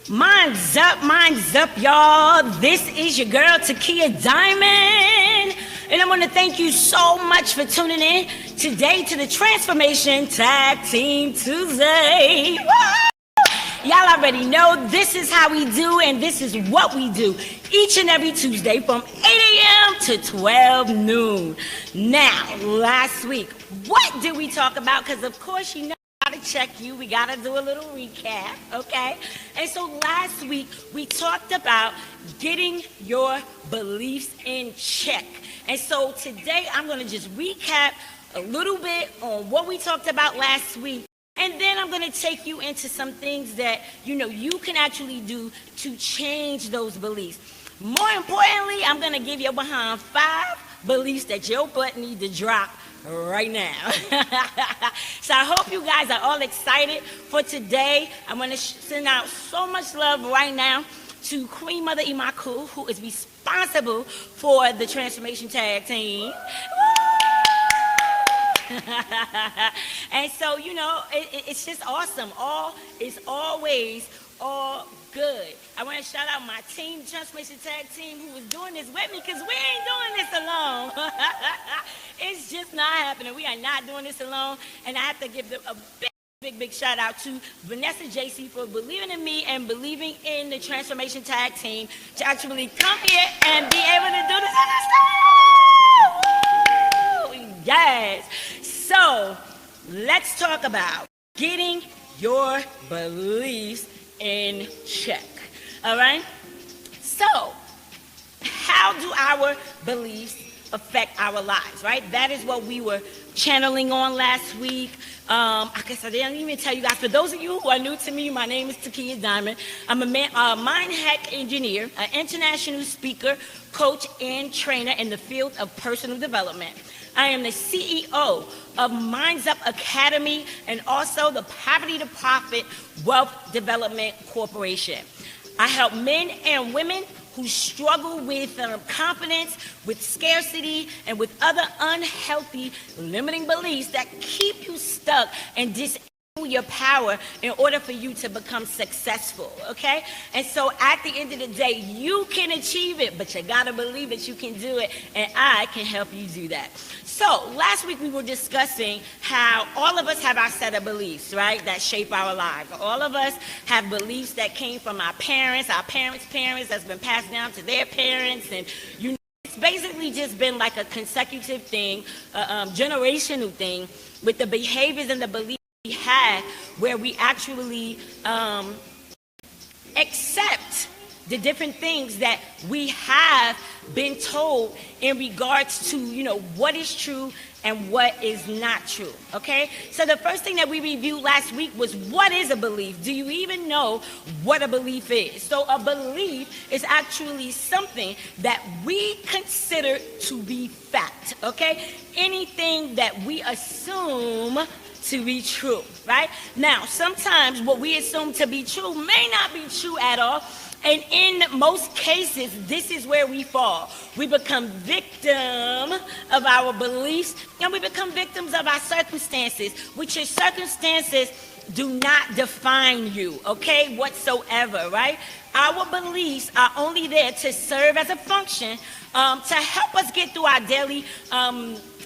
Mind's up, y'all. This is your girl, Takiyah Diamond. And I want to thank you so much for tuning in today to the Transformation Tag Team Tuesday. Woo! Y'all already know this is how we do, and this is what we do each and every Tuesday from 8 a.m. to 12 noon. Now, last week, what did we talk about? Because, of course, you know, to check you, we gotta do a little recap, okay? And so last week we talked about getting your beliefs in check. And so today I'm gonna just recap a little bit on what we talked about last week, and then I'm gonna take you into some things that you can actually do to change those beliefs. More importantly, I'm gonna give you behind 5 beliefs that your butt need to drop right now. So I hope you guys are all excited for today. I'm going to send out so much love right now to Queen Mother Imaku, who is responsible for the Transformation Tag Team. And so, it's just awesome. It's always all good. I want to shout out my team, Transformation Tag Team, who was doing this with me, because we ain't doing this alone. It's just not happening. We are not doing this alone. And I have to give them a big shout out to Vanessa JC for believing in me and believing in the Transformation Tag Team to actually come here and be able to do this on the stage. Yes. So let's talk about getting your beliefs in check. All right? So, how do our beliefs affect our lives, right? That is what we were channeling on last week. I guess I didn't even tell you guys. For those of you who are new to me, my name is Takiyah Diamond. I'm a mind hack engineer, an international speaker, coach, and trainer in the field of personal development. I am the CEO of Minds Up Academy and also the Poverty to Profit Wealth Development Corporation. I help men and women who struggle with confidence, with scarcity, and with other unhealthy limiting beliefs that keep you stuck and disable your power in order for you to become successful, okay? And so at the end of the day, you can achieve it, but you gotta believe that you can do it, and I can help you do that. So last week we were discussing how all of us have our set of beliefs, right, that shape our lives. All of us have beliefs that came from our parents' parents' that's been passed down to their parents, and it's basically just been like a consecutive thing, generational thing, with the behaviors and the beliefs we have, where we actually accept the different things that we have been told in regards to, what is true and what is not true, okay? So the first thing that we reviewed last week was, what is a belief? Do you even know what a belief is? So a belief is actually something that we consider to be fact, okay? Anything that we assume to be true, right? Now, sometimes what we assume to be true may not be true at all. And in most cases, this is where we fall. We become victim of our beliefs, and we become victims of our circumstances, which your circumstances do not define you, okay, whatsoever, right? Our beliefs are only there to serve as a function to help us get through our daily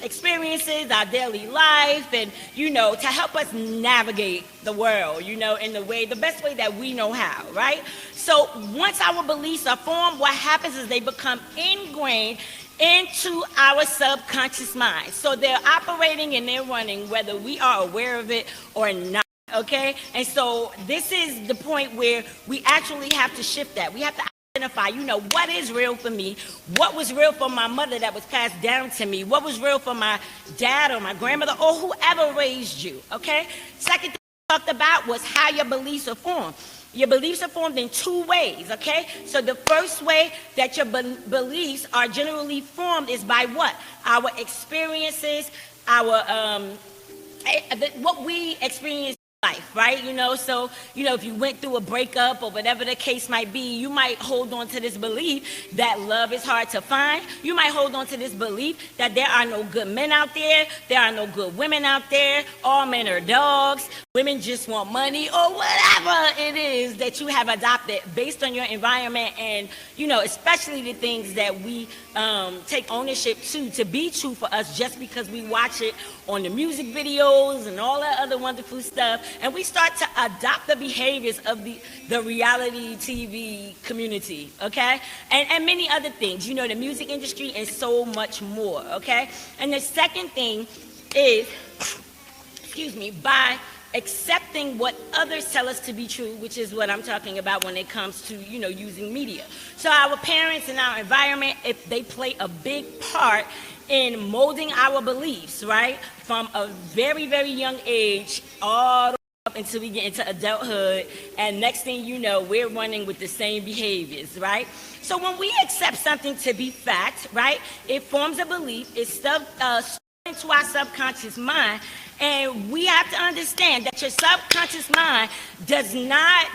experiences, our daily life, and to help us navigate the world, in the best way that we know how, right? So once our beliefs are formed, what happens is they become ingrained into our subconscious mind. So they're operating and they're running whether we are aware of it or not. Okay, and so this is the point where we actually have to shift that. We have to identify, what is real for me, what was real for my mother that was passed down to me, what was real for my dad or my grandmother or whoever raised you, okay? Second thing we talked about was how your beliefs are formed. Your beliefs are formed in 2 ways, okay? So the first way that your beliefs are generally formed is by what? Our experiences, what we experience life, right? So if you went through a breakup or whatever the case might be, you might hold on to this belief that love is hard to find. You might hold on to this belief that there are no good men out there are no good women out there, all men are dogs, women just want money, or whatever it is that you have adopted based on your environment, and especially the things that we take ownership to be true for us just because we watch it on the music videos and all that other wonderful stuff, and we start to adopt the behaviors of the reality TV community, okay? And many other things, the music industry and so much more, okay? And the second thing is, by accepting what others tell us to be true, which is what I'm talking about when it comes to, using media. So our parents and our environment, if they play a big part in molding our beliefs, right? From a very, very young age, all the way up until we get into adulthood, and next thing you know, we're running with the same behaviors, right? So when we accept something to be fact, right, it forms a belief, it's stuff into our subconscious mind, and we have to understand that your subconscious mind does not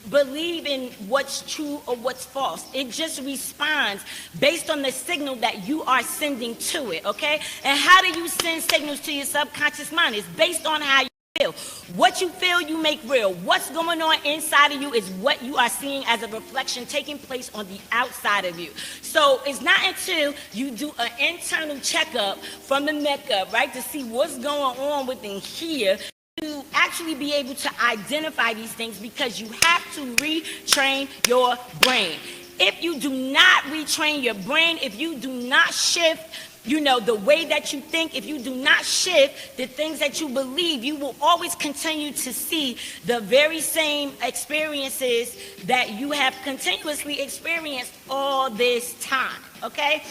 believe in what's true or what's false. It just responds based on the signal that you are sending to it, okay? And how do you send signals to your subconscious mind? It's based on how you feel. What you feel, you make real. What's going on inside of you is what you are seeing as a reflection taking place on the outside of you. So it's not until you do an internal checkup from the neck up, right, to see what's going on within here, to actually be able to identify these things, because you have to retrain your brain. If you do not retrain your brain, if you do not shift the way that you think, if you do not shift the things that you believe, you will always continue to see the very same experiences that you have continuously experienced all this time, okay?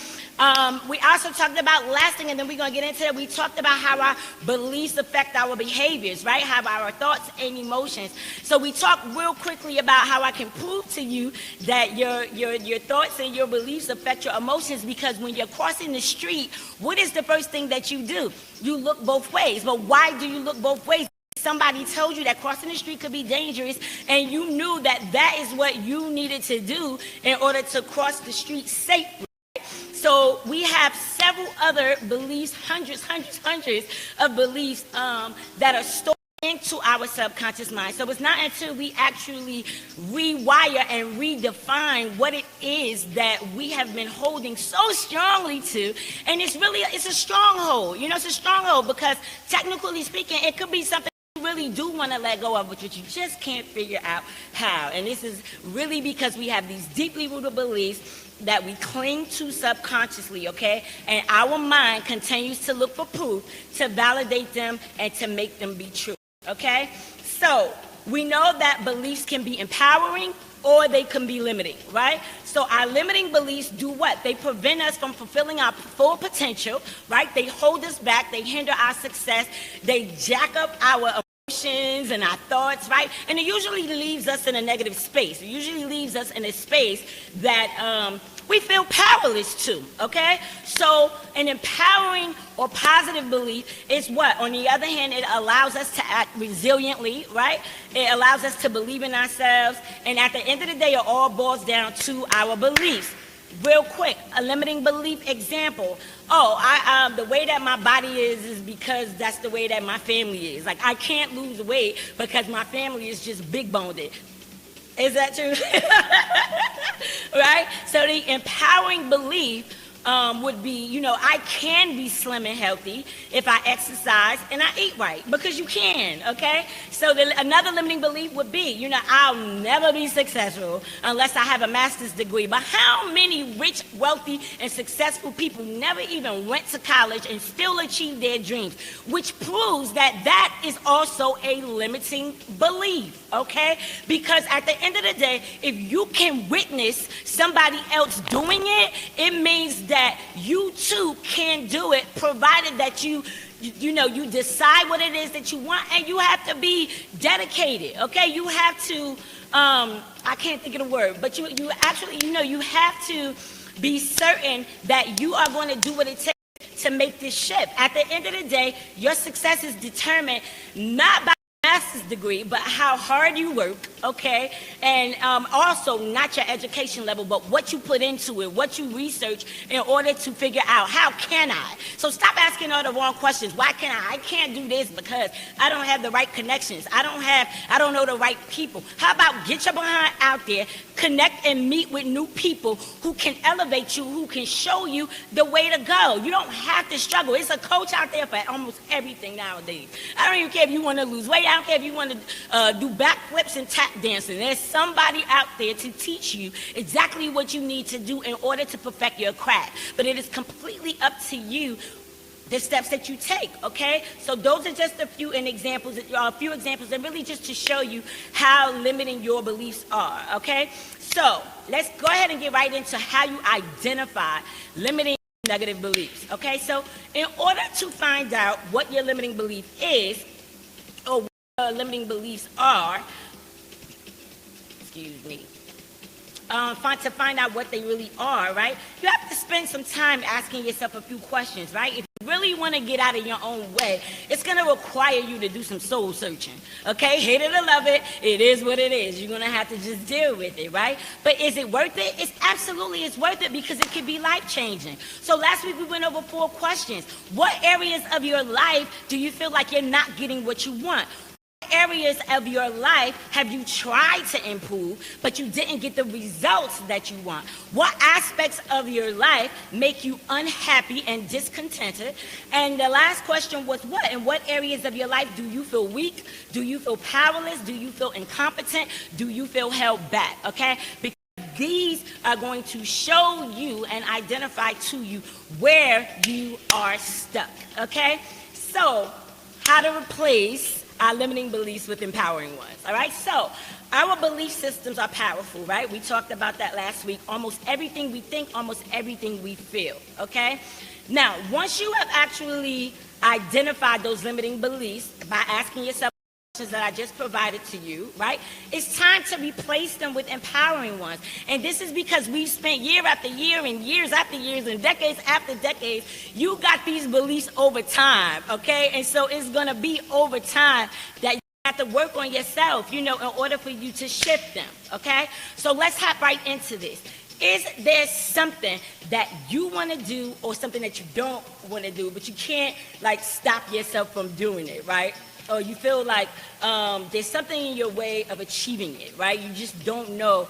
We also talked about lasting, and then we're going to get into it. We talked about how our beliefs affect our behaviors, right? How our thoughts and emotions. So we talked real quickly about how I can prove to you that your thoughts and your beliefs affect your emotions, because when you're crossing the street, what is the first thing that you do? You look both ways. But why do you look both ways? Somebody told you that crossing the street could be dangerous, and you knew that that is what you needed to do in order to cross the street safely. So we have several other beliefs, hundreds of beliefs that are stored into our subconscious mind. So it's not until we actually rewire and redefine what it is that we have been holding so strongly to, and it's a stronghold. It's a stronghold because technically speaking, it could be something you really do want to let go of, but you just can't figure out how. And this is really because we have these deeply rooted beliefs that we cling to subconsciously, okay? And our mind continues to look for proof to validate them and to make them be true, okay? So we know that beliefs can be empowering or they can be limiting, right? So our limiting beliefs do what? They prevent us from fulfilling our full potential, right? They hold us back, they hinder our success, they jack up our emotions and our thoughts, right? And it usually leaves us in a negative space. It usually leaves us in a space that we feel powerless to, okay? So an empowering or positive belief is what? On the other hand, it allows us to act resiliently, right? It allows us to believe in ourselves. And at the end of the day, it all boils down to our beliefs. Real quick, a limiting belief example. The way that my body is because that's the way that my family is. Like, I can't lose weight because my family is just big-boned. Is that true? Right? So the empowering belief would be, I can be slim and healthy if I exercise and I eat right, because you can, okay? So another limiting belief would be, I'll never be successful unless I have a master's degree. But how many rich, wealthy, and successful people never even went to college and still achieved their dreams? Which proves that that is also a limiting belief, okay? Because at the end of the day, if you can witness somebody else doing it, it means that you too can do it, provided that you decide what it is that you want, and you have to be dedicated, okay? You have to, I can't think of the word, but you actually, you have to be certain that you are going to do what it takes to make this shift. At the end of the day, your success is determined not by master's degree, but how hard you work, okay? And also not your education level, but what you put into it, what you research in order to figure out, how can I? So stop asking all the wrong questions. Why can't I? I can't do this because I don't have the right connections. I don't know the right people. How about get your behind out there, connect and meet with new people who can elevate you, who can show you the way to go. You don't have to struggle. It's a coach out there for almost everything nowadays. I don't even care if you want to lose weight. I don't care if you want to do backflips and tap dancing. There's somebody out there to teach you exactly what you need to do in order to perfect your craft. But it is completely up to you the steps that you take, okay? So those are just a few examples, and really just to show you how limiting your beliefs are, okay? So let's go ahead and get right into how you identify limiting negative beliefs, okay? So in order to find out what your limiting belief is, or what your limiting beliefs are, excuse me, to find out what they really are, right? You have to spend some time asking yourself a few questions, right? If you really want to get out of your own way, it's going to require you to do some soul searching, okay? Hate it or love it, it is what it is. You're going to have to just deal with it, right? But is it worth it? It's worth it because it could be life-changing. So last week we went over 4 questions. What areas of your life do you feel like you're not getting what you want? Areas of your life have you tried to improve, but you didn't get the results that you want? What aspects of your life make you unhappy and discontented? And the last question was what? In what areas of your life do you feel weak? Do you feel powerless? Do you feel incompetent? Do you feel held back? Okay? Because these are going to show you and identify to you where you are stuck. Okay? So, how to replace our limiting beliefs with empowering ones, all right? So our belief systems are powerful, right? We talked about that last week. Almost everything we think, almost everything we feel, okay? Now, once you have actually identified those limiting beliefs by asking yourself that I just provided to you, right? It's time to replace them with empowering ones. And this is because we've spent year after year and years after years and decades after decades. You got these beliefs over time, okay? And so it's going to be over time that you have to work on yourself, in order for you to shift them, okay? So let's hop right into this. Is there something that you want to do or something that you don't want to do, but you can't, stop yourself from doing it, right? Or you feel like there's something in your way of achieving it, right? You just don't know,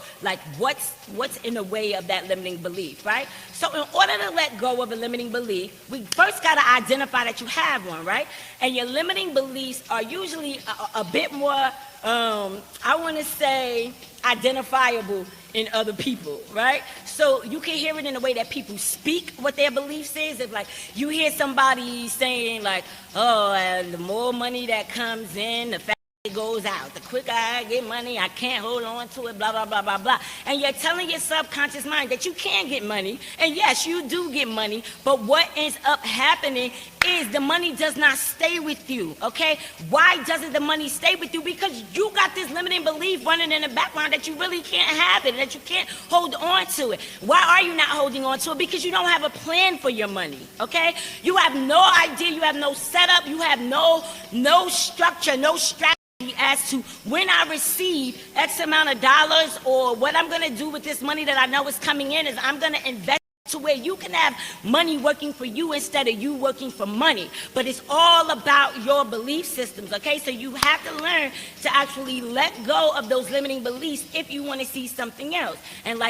what's in the way of that limiting belief, right? So in order to let go of a limiting belief, we first got to identify that you have one, right? And your limiting beliefs are usually a bit more, I want to say, identifiable in other people, right? So you can hear it in the way that people speak what their beliefs is. If you hear somebody saying and the more money that comes in, the faster it goes out. The quicker I get money, I can't hold on to it, blah, blah, blah, blah, blah. And you're telling your subconscious mind that you can get money. And yes, you do get money. But what ends up happening is the money does not stay with you, okay? Why doesn't the money stay with you? Because you got this limiting belief running in the background that you really can't have it, that you can't hold on to it. Why are you not holding on to it? Because you don't have a plan for your money, okay? You have no idea, you have no setup, you have no structure, no strategy as to when I receive X amount of dollars, or what I'm going to do with this money that I know is coming in is I'm going to invest to where you can have money working for you instead of you working for money. But it's all about your belief systems, okay? So you have to learn to actually let go of those limiting beliefs if you want to see something else. And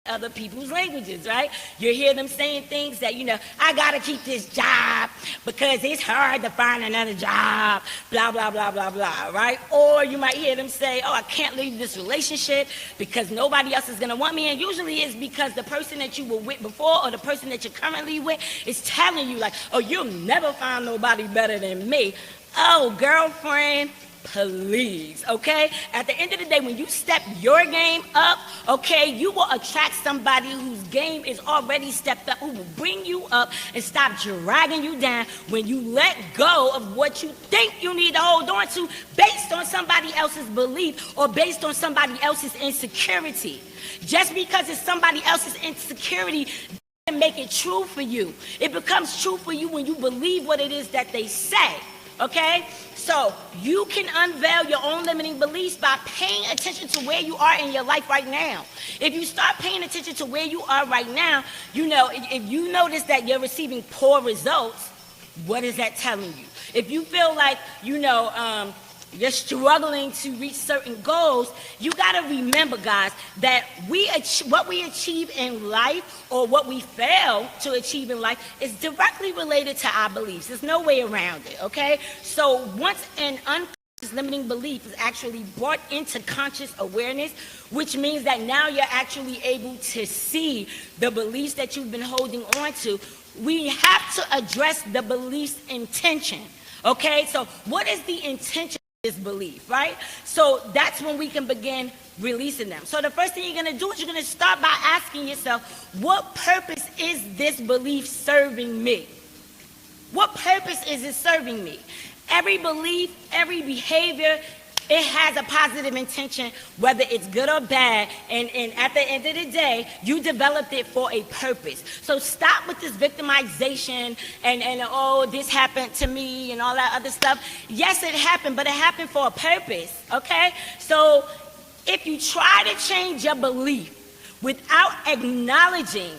other people's languages, right? You hear them saying things that, I gotta keep this job because it's hard to find another job, blah, blah, blah, blah, blah, right? Or you might hear them say, I can't leave this relationship because nobody else is gonna want me. And usually it's because the person that you were with before or the person that you're currently with is telling you you'll never find nobody better than me. Oh, girlfriend, please, okay? At the end of the day, when you step your game up, okay, you will attract somebody whose game is already stepped up, who will bring you up and stop dragging you down when you let go of what you think you need to hold on to based on somebody else's belief or based on somebody else's insecurity. Just because it's somebody else's insecurity and make it true for you. It becomes true for you when you believe what it is that they say, okay? So you can unveil your own limiting beliefs by paying attention to where you are in your life right now. If you start paying attention to where you are right now, you know, if you notice that you're receiving poor results, what is that telling you? If you feel like, you know, you're struggling to reach certain goals, you got to remember, guys, that what we achieve in life or what we fail to achieve in life is directly related to our beliefs. There's no way around it, okay? So once an unconscious limiting belief is actually brought into conscious awareness, which means that now you're actually able to see the beliefs that you've been holding on to, we have to address the belief's intention, okay? So what is the intention? This belief, right? So that's when we can begin releasing them. So the first thing you're going to do is you're going to start by asking yourself, what purpose is this belief serving me? What purpose is it serving me? Every belief, every behavior, it has a positive intention, whether it's good or bad, and at the end of the day, you developed it for a purpose. So stop with this victimization and oh, this happened to me and all that other stuff. Yes, it happened, but it happened for a purpose, okay? So if you try to change your belief without acknowledging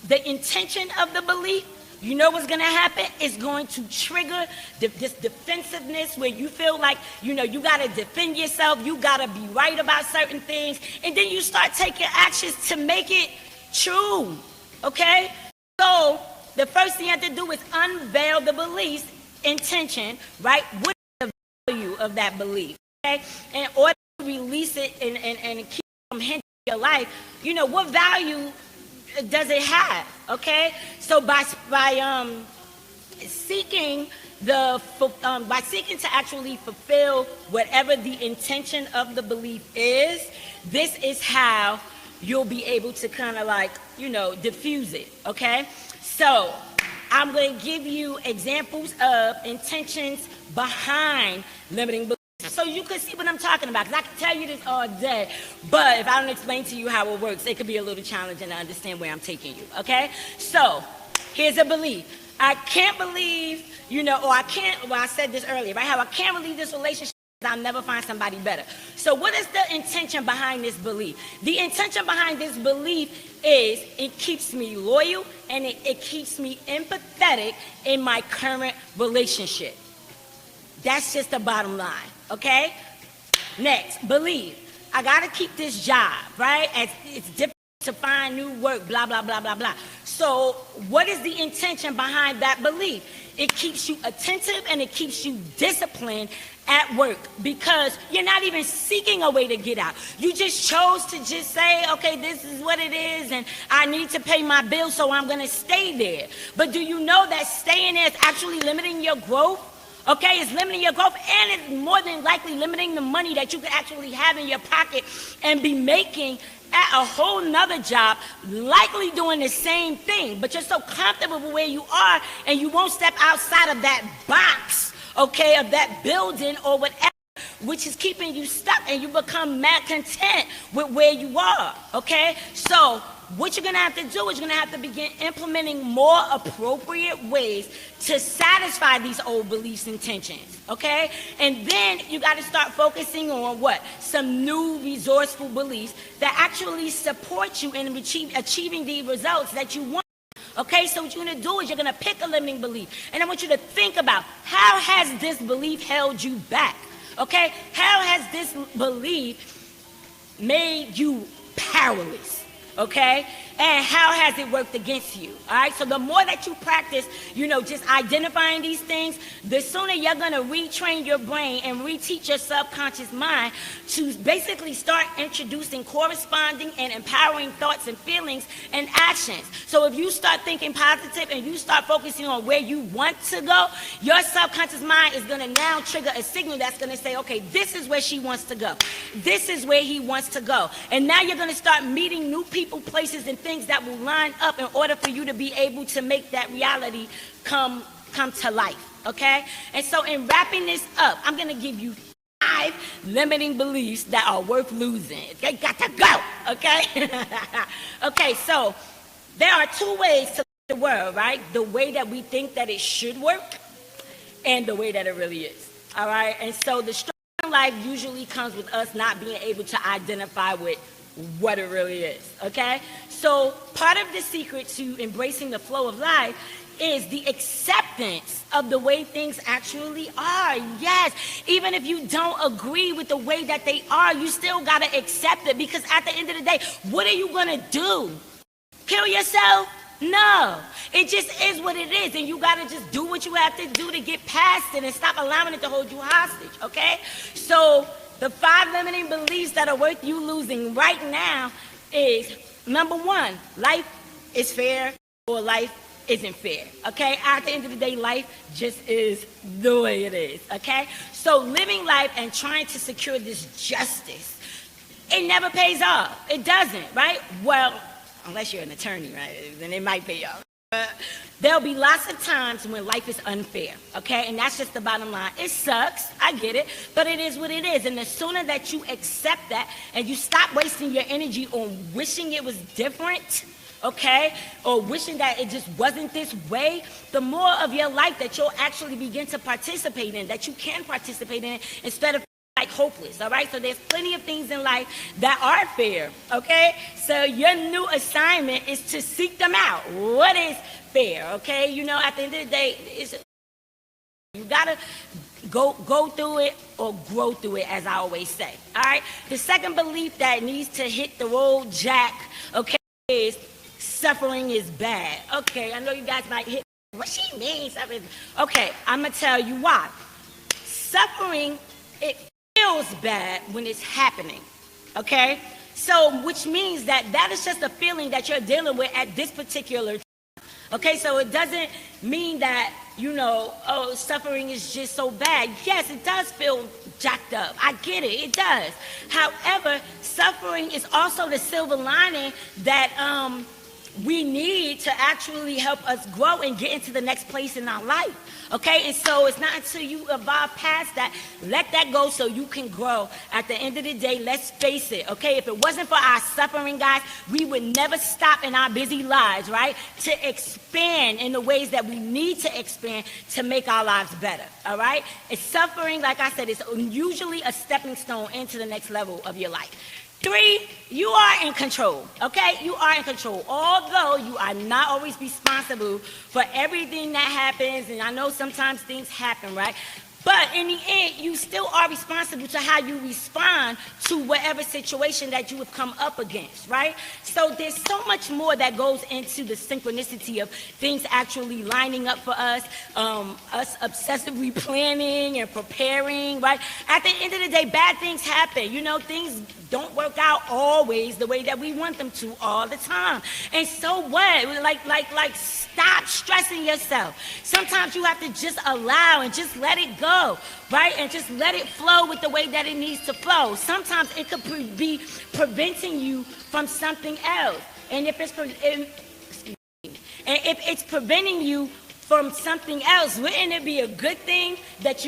the intention of the belief, you know what's going to happen? It's going to trigger this defensiveness where you feel like, you know, you got to defend yourself, you got to be right about certain things, and then you start taking actions to make it true, okay? So the first thing you have to do is unveil the belief's intention, right? What is the value of that belief, okay? In order to release it and keep it from hindering your life, you know, what value does it have? Okay, so by seeking to actually fulfill whatever the intention of the belief is, this is how you'll be able to kind of like, you know, diffuse it. Okay, so I'm going to give you examples of intentions behind limiting beliefs, so you can see what I'm talking about, because I can tell you this all day, but if I don't explain to you how it works, it could be a little challenging to understand where I'm taking you, okay? So here's a belief. I can't believe, you know, or I said this earlier, right? How I can't believe this relationship, I'll never find somebody better. So what is the intention behind this belief? The intention behind this belief is it keeps me loyal and it keeps me empathetic in my current relationship. That's just the bottom line, okay? Next, believe. I got to keep this job, right? As it's difficult to find new work, blah, blah, blah, blah, blah. So what is the intention behind that belief? It keeps you attentive and it keeps you disciplined at work because you're not even seeking a way to get out. You just chose to just say, okay, this is what it is and I need to pay my bills, so I'm going to stay there. But do you know that staying there is actually limiting your growth? Okay, it's limiting your growth, and it's more than likely limiting the money that you could actually have in your pocket and be making at a whole nother job, likely doing the same thing, but you're so comfortable with where you are and you won't step outside of that box, okay, of that building or whatever, which is keeping you stuck, and you become mad content with where you are, okay? So what you're going to have to do is you're going to have to begin implementing more appropriate ways to satisfy these old beliefs and intentions, okay? And then you got to start focusing on what? Some new resourceful beliefs that actually support you in achieving the results that you want. Okay, so what you're going to do is you're going to pick a limiting belief, and I want you to think about, how has this belief held you back? Okay, how has this belief made you powerless? Okay, and how has it worked against you? All right, so the more that you practice, you know, just identifying these things, the sooner you're going to retrain your brain and reteach your subconscious mind to basically start introducing corresponding and empowering thoughts and feelings and actions. So if you start thinking positive and you start focusing on where you want to go, your subconscious mind is going to now trigger a signal that's going to say, okay, this is where she wants to go. This is where he wants to go. And now you're going to start meeting new people, places, and things that will line up in order for you to be able to make that reality come to life, okay? And so in wrapping this up, I'm going to give you 5 limiting beliefs that are worth losing. They got to go, okay? Okay, so There are two ways to the world, right? The way that we think that it should work and the way that it really is. All right. And so the struggle in life usually comes with us not being able to identify with what it really is. Okay. So part of the secret to embracing the flow of life is the acceptance of the way things actually are. Yes, even if you don't agree with the way that they are, you still got to accept it, because at the end of the day, what are you going to do? Kill yourself? No. It just is what it is, and you got to just do what you have to do to get past it and stop allowing it to hold you hostage, okay? So the 5 limiting beliefs that are worth you losing right now is, number 1, life is fair or life isn't fair, okay? At the end of the day, life just is the way it is, okay? So living life and trying to secure this justice, it never pays off. It doesn't, right? Well, unless you're an attorney, right? Then it might pay off. There'll be lots of times when life is unfair, okay? And that's just the bottom line. It sucks, I get it, but it is what it is. And the sooner that you accept that and you stop wasting your energy on wishing it was different, okay, or wishing that it just wasn't this way, the more of your life that you'll actually begin to participate in, that you can participate in, instead of like hopeless. All right, so there's plenty of things in life that are fair, okay? So your new assignment is to seek them out. What is fair? Okay, you know, at the end of the day, you gotta go through it or grow through it, as I always say. All right, the second belief that needs to hit the road jack, okay, is suffering is bad. Okay, I know you guys might hit, what she means? Okay, I'm gonna tell you why. Suffering, it feels bad when it's happening, okay? So, which means that is just a feeling that you're dealing with at this particular time. Okay, so it doesn't mean that, you know, oh, suffering is just so bad. Yes, it does feel jacked up. I get it, it does. However, suffering is also the silver lining that we need to actually help us grow and get into the next place in our life. Okay, and so it's not until you evolve past that, let that go so you can grow. At the end of the day, let's face it, okay? If it wasn't for our suffering, guys, we would never stop in our busy lives, right? To expand in the ways that we need to expand to make our lives better, all right? It's suffering, like I said, it's usually a stepping stone into the next level of your life. 3, you are in control, okay? You are in control. Although you are not always responsible for everything that happens, and I know sometimes things happen, right? But in the end, you still are responsible to how you respond to whatever situation that you have come up against, right? So there's so much more that goes into the synchronicity of things actually lining up for us, us obsessively planning and preparing, right? At the end of the day, bad things happen. You know, things don't work out always the way that we want them to all the time. And so what? Like, stop stressing yourself. Sometimes you have to just allow and just let it go, right? And just let it flow with the way that it needs to flow. Sometimes it could be preventing you from something else. And if it's preventing you from something else, wouldn't it be a good thing that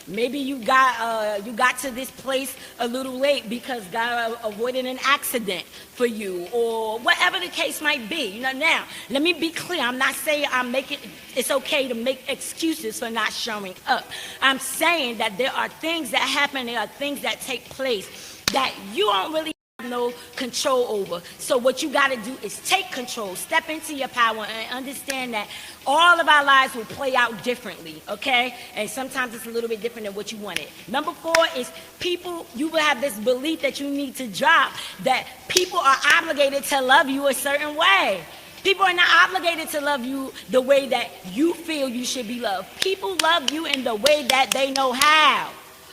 maybe you got to this place a little late because God avoided an accident for you, or whatever the case might be. You know, now, let me be clear. I'm not saying it's okay to make excuses for not showing up. I'm saying that there are things that happen, there are things that take place that you don't really no control over. So what you got to do is take control, step into your power, and understand that all of our lives will play out differently, okay? And sometimes it's a little bit different than what you wanted. Number 4 is you will have this belief that you need to drop, that people are obligated to love you a certain way. People are not obligated to love you the way that you feel you should be loved. People love you in the way that they know how.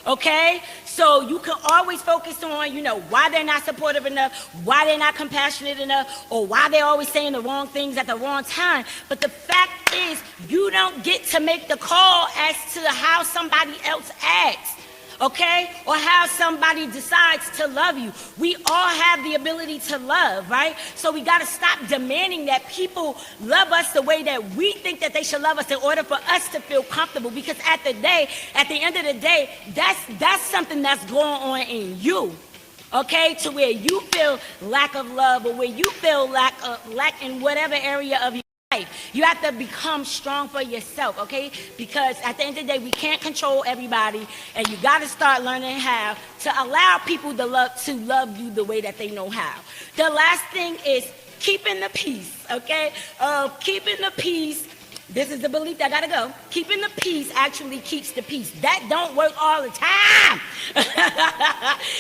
Okay? So you can always focus on, you know, why they're not supportive enough, why they're not compassionate enough, or why they're always saying the wrong things at the wrong time. But the fact is, you don't get to make the call as to how somebody else acts. Okay? Or how somebody decides to love you. We all have the ability to love, right? So we got to stop demanding that people love us the way that we think that they should love us in order for us to feel comfortable. Because at the end of the day, that's something that's going on in you. okay, to where you feel lack of love or where you feel lack in whatever area of your life. You have to become strong for yourself, okay? Because at the end of the day, we can't control everybody, and you got to start learning how to allow people to love you the way that they know how. The last thing is keeping the peace, okay? Keeping the peace. This is the belief that gotta go. Keeping the peace actually keeps the peace. That don't work all the time.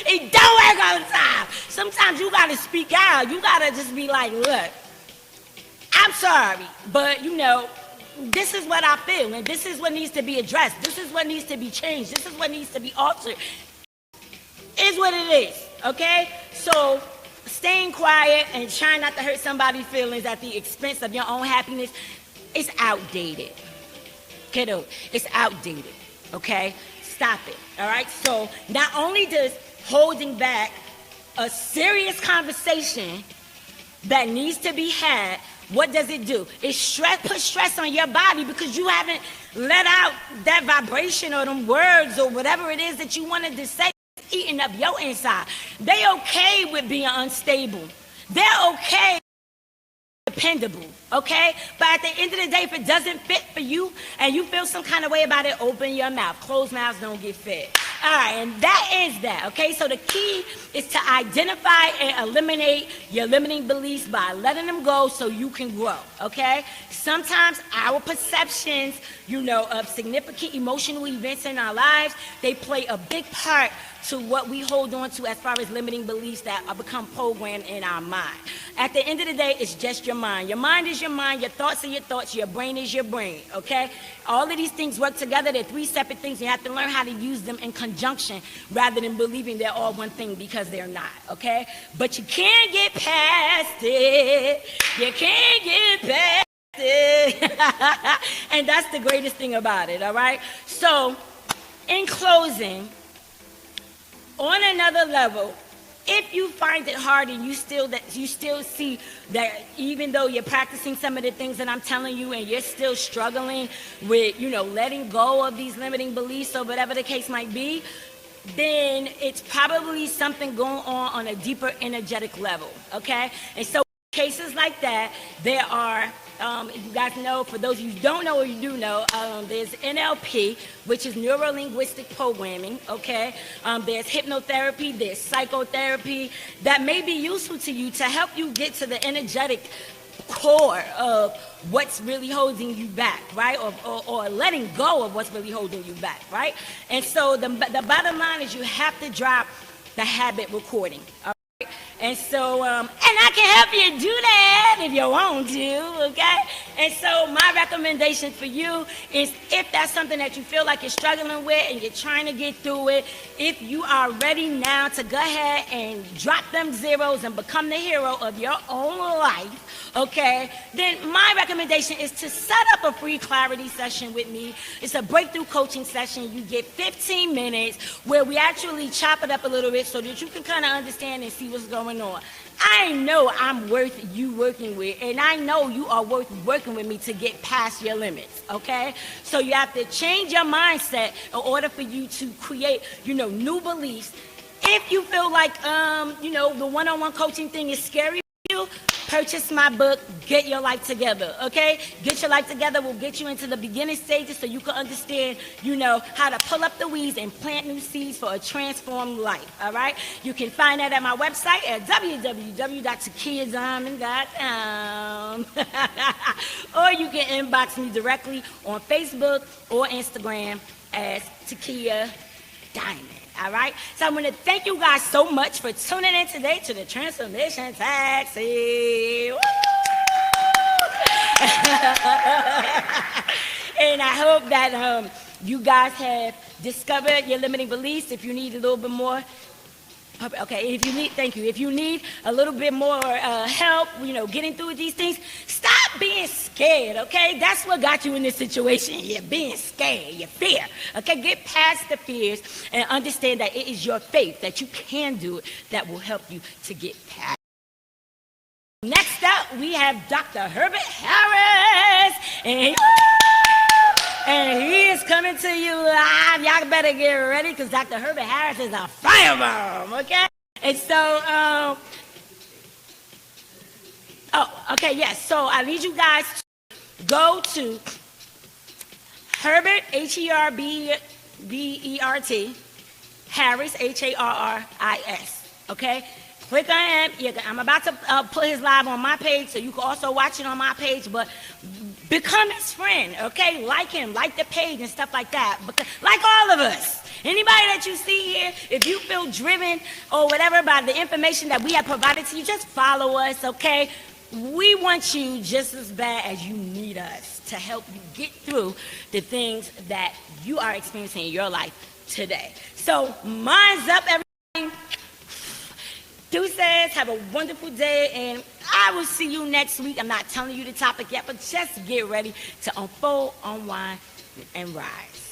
It don't work all the time. Sometimes you gotta speak out. You gotta just be like, look, I'm sorry, but this is what I feel, and this is what needs to be addressed. This is what needs to be changed. This is what needs to be altered. Is what it is, okay? So staying quiet and trying not to hurt somebody's feelings at the expense of your own happiness, it's outdated. Kiddo, it's outdated, okay? Stop it, all right? So not only does holding back a serious conversation that needs to be had, what does it do? It put stress on your body because you haven't let out that vibration or them words or whatever it is that you wanted to say, eating up your inside. They okay with being unstable. They're okay dependable, okay? But at the end of the day, if it doesn't fit for you and you feel some kind of way about it, open your mouth. Closed mouths don't get fed. All right, and that is that, okay? So the key is to identify and eliminate your limiting beliefs by letting them go so you can grow, okay? Sometimes our perceptions, of significant emotional events in our lives, they play a big part to what we hold on to as far as limiting beliefs that are become programmed in our mind. At the end of the day, it's just your mind. Your mind is your mind, your thoughts are your thoughts, your brain is your brain, okay? All of these things work together. They're three separate things. You have to learn how to use them in conjunction rather than believing they're all one thing, because they're not, okay? But you can't get past it. You can't get past it. And that's the greatest thing about it, all right? So, in closing, on another level, if you find it hard and you still see that even though you're practicing some of the things that I'm telling you and you're still struggling with, letting go of these limiting beliefs or whatever the case might be, then it's probably something going on a deeper energetic level, okay? And so cases like that, there are, you guys know, for those of you who don't know or you do know, there's NLP, which is neuro-linguistic programming, okay? There's hypnotherapy, there's psychotherapy that may be useful to you to help you get to the energetic core of what's really holding you back, right? Or letting go of what's really holding you back, right? And so the bottom line is you have to drop the habit recording. And so, and I can help you do that if you want to, okay? And so my recommendation for you is, if that's something that you feel like you're struggling with and you're trying to get through it, if you are ready now to go ahead and drop them zeros and become the hero of your own life, okay, then my recommendation is to set up a free clarity session with me. It's a breakthrough coaching session. You get 15 minutes where we actually chop it up a little bit so that you can kind of understand and see what's going on. I know I'm worth you working with, and I know you are worth working with me to get past your limits, okay? So you have to change your mindset in order for you to create, new beliefs. If you feel like, the one-on-one coaching thing is scary for you, purchase my book, Get Your Life Together, okay? Get Your Life Together will get you into the beginning stages so you can understand, how to pull up the weeds and plant new seeds for a transformed life, all right? You can find that at my website at www.TakiyahDiamond.com. Or you can inbox me directly on Facebook or Instagram as Takiyah Diamond. All right, so I'm going to thank you guys so much for tuning in today to the Transformation Taxi. Woo! And I hope that you guys have discovered your limiting beliefs. If you need a little bit more, okay, if you need a little bit more help, getting through these things, stop being scared, okay? That's what got you in this situation. You're being scared, your fear, okay? Get past the fears and understand that it is your faith that you can do it that will help you to get past. Next up, we have Dr. Herbert Harris, and he is coming to you live. Y'all better get ready, because Dr. Herbert Harris is a firebomb, okay? And so, oh, okay, yes. So I need you guys to go to Herbert, Herbert, Harris, Harris, okay? Click on him. I'm about to put his live on my page, so you can also watch it on my page, but become his friend, okay? Like him, like the page and stuff like that. Because, like all of us. Anybody that you see here, if you feel driven or whatever by the information that we have provided to you, just follow us, okay? We want you just as bad as you need us to help you get through the things that you are experiencing in your life today. So, mine's up, everybody. Deuces, have a wonderful day, and I will see you next week. I'm not telling you the topic yet, but just get ready to unfold, unwind, and rise.